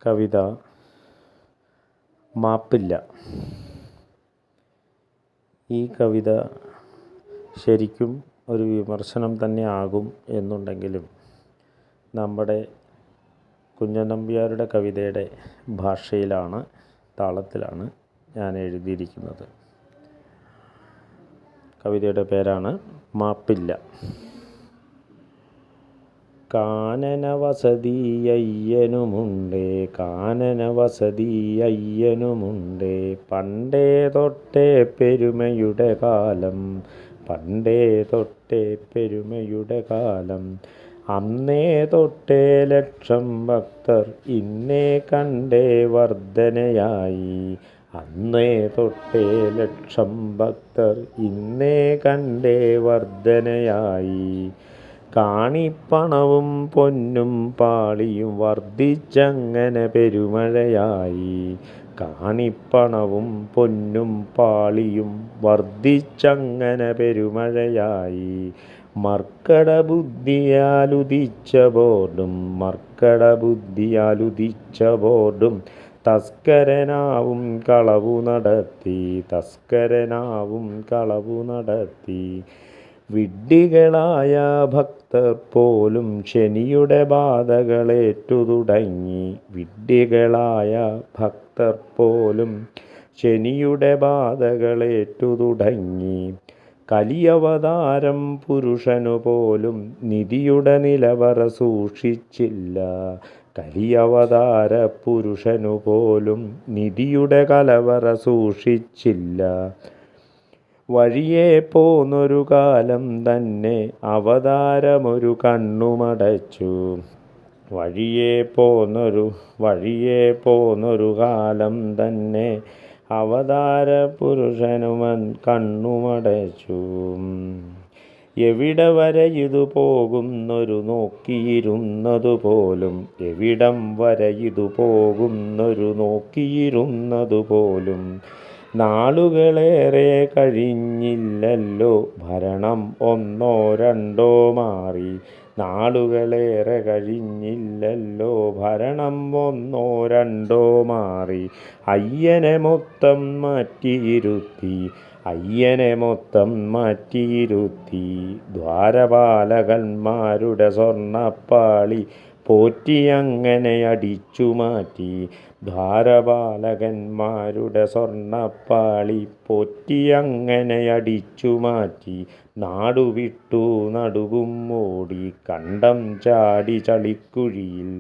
കവിത മാപ്പില്ല. ഈ കവിത ശരിക്കും ഒരു വിമർശനം തന്നെ ആകും എന്നുണ്ടെങ്കിലും നമ്മുടെ കുഞ്ചൻ നമ്പ്യാരുടെ കവിതയുടെ ഭാഷയിലാണ്, താളത്തിലാണ് ഞാൻ എഴുതിയിരിക്കുന്നത്. കവിതയുടെ പേരാണ് മാപ്പില്ല. കാനന വസതി അയ്യനുമുണ്ടേ, കാനന വസതി അയ്യനുമുണ്ടേ, പണ്ടേ തൊട്ടേ പെരുമയുടെ കാലം, പണ്ടേ തൊട്ടേ പെരുമയുടെ കാലം. അന്നേ തൊട്ടേ ലക്ഷം ഭക്തർ ഇന്നേ കണ്ടേ വർദ്ധനയായി, അന്നേ തൊട്ടേ ലക്ഷം ഭക്തർ ഇന്നേ കണ്ടേ വർദ്ധനയായി. കാണിപ്പണവും പൊന്നും പാളിയും വർദ്ധിച്ചങ്ങനെ പെരുമഴയായി, കാണിപ്പണവും പൊന്നും പാളിയും വർദ്ധിച്ചങ്ങനെ പെരുമഴയായി. മർക്കട ബുദ്ധിയാലുദിച്ച ബോർഡും, മർക്കട ബുദ്ധിയാലുദിച്ച ബോർഡും, തസ്കരനാവും കളവു നടത്തി, തസ്കരനാവും കളവു നടത്തി. വിഡ്ഢികളായ ഭക്തർ പോലും ശനിയുടെ ബാധകളേറ്റു തുടങ്ങി, വിഡ്ഢികളായ ഭക്തർ പോലും ശനിയുടെ ബാധകളേറ്റു തുടങ്ങി. കലിയവതാരം പുരുഷനു പോലും നിധിയുടെ നിലവറ സൂക്ഷിച്ചില്ല, കലിയവതാര പുരുഷനു പോലും നിധിയുടെ കലവറ സൂക്ഷിച്ചില്ല. വഴിയേ പോന്നൊരു കാലം തന്നെ അവതാരമൊരു കണ്ണുമടച്ചു, വഴിയേ പോന്നൊരു കാലം തന്നെ അവതാര പുരുഷനുമൻ കണ്ണുമടച്ചു. എവിടെ വരെ ഇതു പോകുന്നൊരു നോക്കിയിരുന്നതു പോലും, എവിടം വരെ ഇതു പോകുന്നൊരു നോക്കിയിരുന്നതു പോലും. നാളുകളേറെ കഴിഞ്ഞില്ലല്ലോ ഭരണം ഒന്നോ രണ്ടോ മാറി, നാളുകളേറെ കഴിഞ്ഞില്ലല്ലോ ഭരണം ഒന്നോ രണ്ടോ മാറി. അയ്യനെ മൊത്തം മാറ്റിയിരുത്തി, അയ്യനെ മൊത്തം മാറ്റിയിരുത്തി. ദ്വാരപാലകന്മാരുടെ സ്വർണ്ണപ്പാളി പോറ്റിയങ്ങനെ അടിച്ചു മാറ്റി, ദ്വാരപാലകന്മാരുടെ സ്വർണ്ണപ്പാളി പോറ്റിയങ്ങനെ അടിച്ചു മാറ്റി. നാടുവിട്ടു നടുവും ഓടി കണ്ടം ചാടി ചളിക്കുഴിയിൽ,